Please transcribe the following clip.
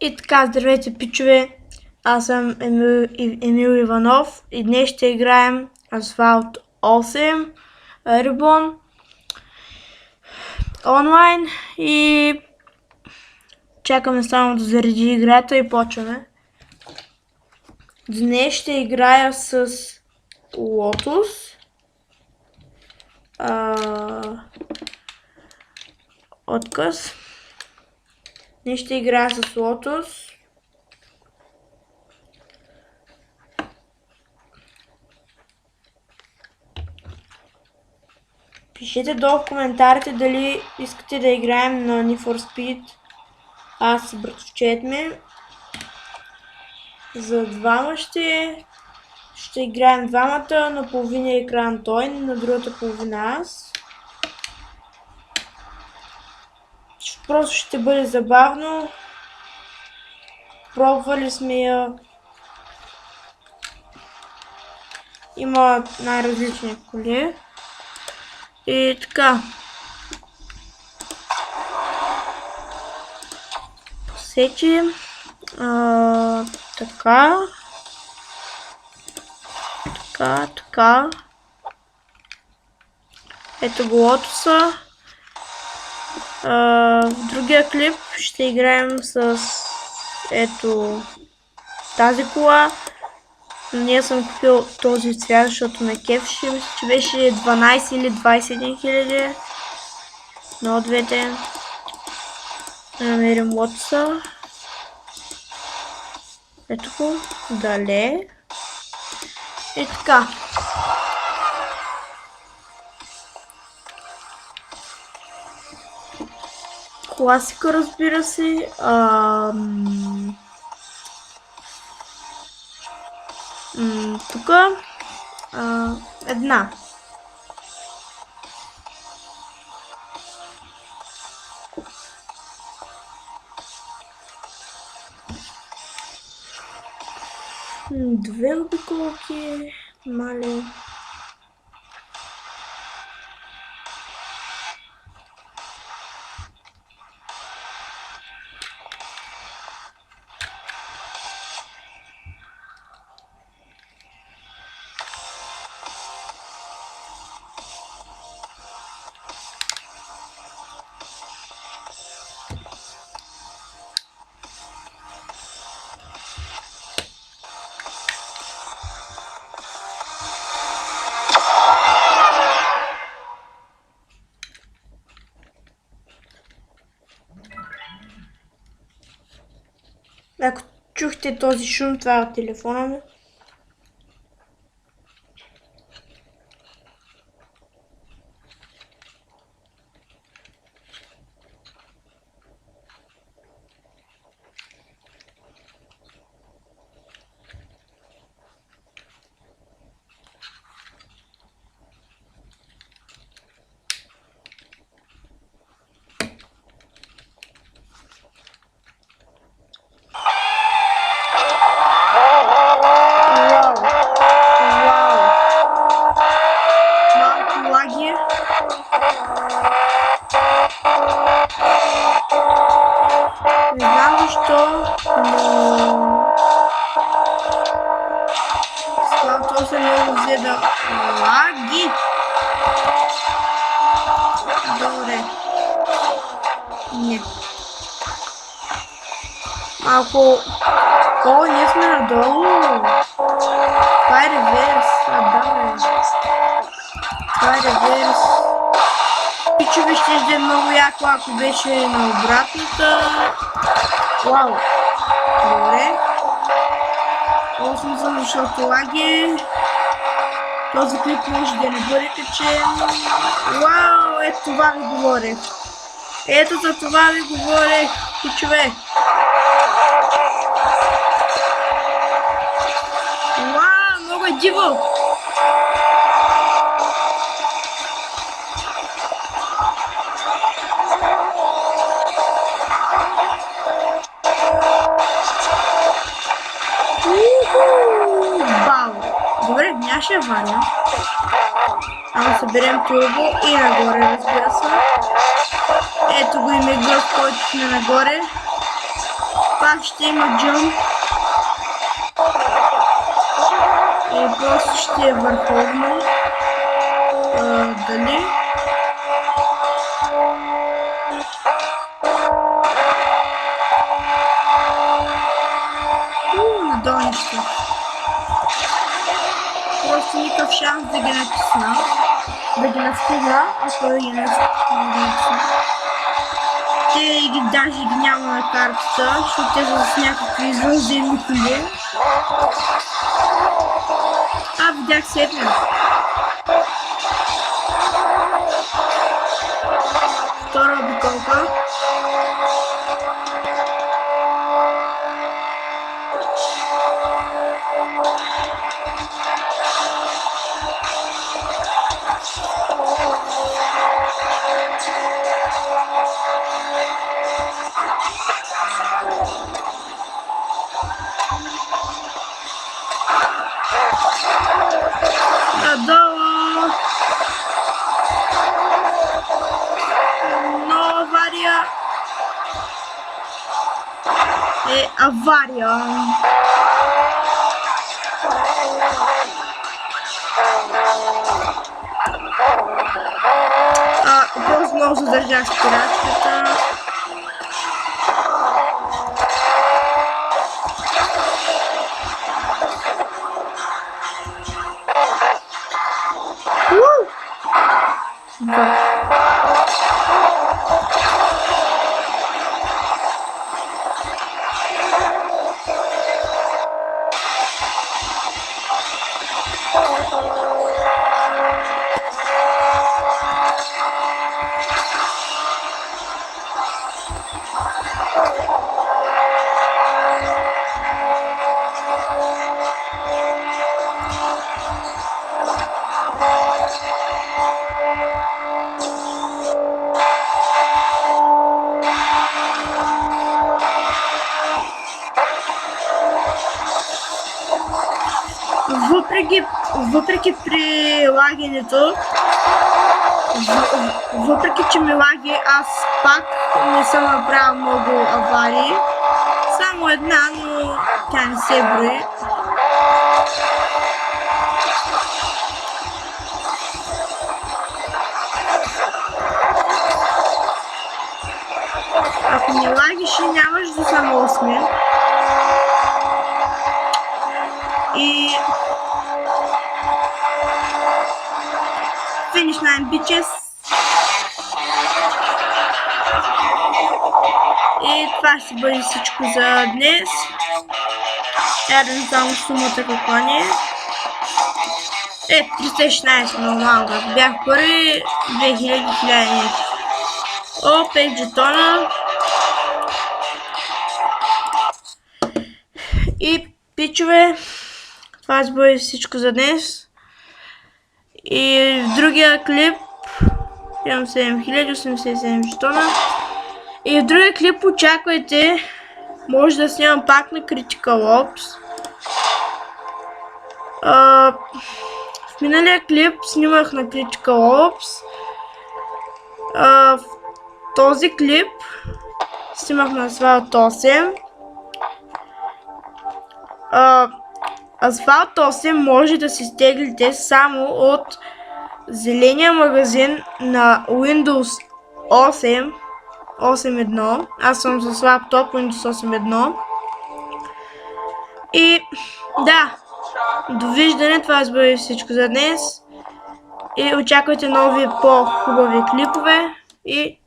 И така, здравейте, пичове! Аз съм Емил Иванов и днес ще играем Asphalt 8 Reborn онлайн и чакаме само да зареди играта и почваме. Днес ще играя с Lotus. Отказ. Днес ще играя с Lotus. Пишете долу в коментарите дали искате да играем на Need for Speed. Аз и братовчет ми. За двама ще играем двамата, на половина екран той, на другата половина аз. Просто ще бъде забавно. Пробвали сме я. Има най-различни коли. И така. Посечи. Така. Така. Ето го Лотуса. В другия клип ще играем с ето тази кола. Ние съм купил този цвят, защото ме кефеше. Мисля, че беше 12 или 21 хиляди. Но двете. Да намерим Лотуса. Ето го. Дале. И така. Класика, разбира се. Тук една. Две обиколки. Мале. Ако чухте този шум, това е от телефона ми. Не знам защо, но слава се много взе да лаги. Добре. Не. Малко... О, ние сме надолу. Това е реверс. Това е реверс. Пичове, ще е много яко, ако беше на обратната. Вау! Добре. Много съм защото лаги. Този клип може да не бъде качен. Вау! Ето това ви говорех. Ето за това ви говорех, пичове. Вау! Много е диво! Добре, нямаше авария. Ама съберем турбо и нагоре, разбира се. Ето го и мега, в който сме нагоре. Пак ще има джъмп. И просто ще е върховно. Дали? Надолнище. Просто никакъв шанс да ги натисна. Да ги настигна, ако да ги натисна. Те ги даже ги няма на картата, защото те са с някакви извънземни коли. Видях сетне. Втора обиколка. Надолу. Но авария. Авария. Просто много задържах спирачката. Въпреки прилагането, въпреки че ми лаги, аз пак не съм направил много аварии. Само една, но тя не се брои. Ако не лагиш, нямаш да съм 8. И finish line bitches. И това ще бъде всичко за днес. Трябва да знам сумата каква ни е. 316 нормално. Като бях първи, 2000. О, 5 жетона. И пичове, това ще бъде всичко за днес. И в другия клип имам 7087 жетона. И в другия клип очаквайте, може да снимам пак на Critical Ops. В миналия клип снимах на Critical Ops. В този клип снимах на Asphalt 8. Asphalt 8 може да си стеглите само от зеления магазин на Windows 8.1. Аз съм с лаптоп Windows 8.1. И да, довиждане, това ще бъде всичко за днес. И очаквайте нови по-хубави клипове. И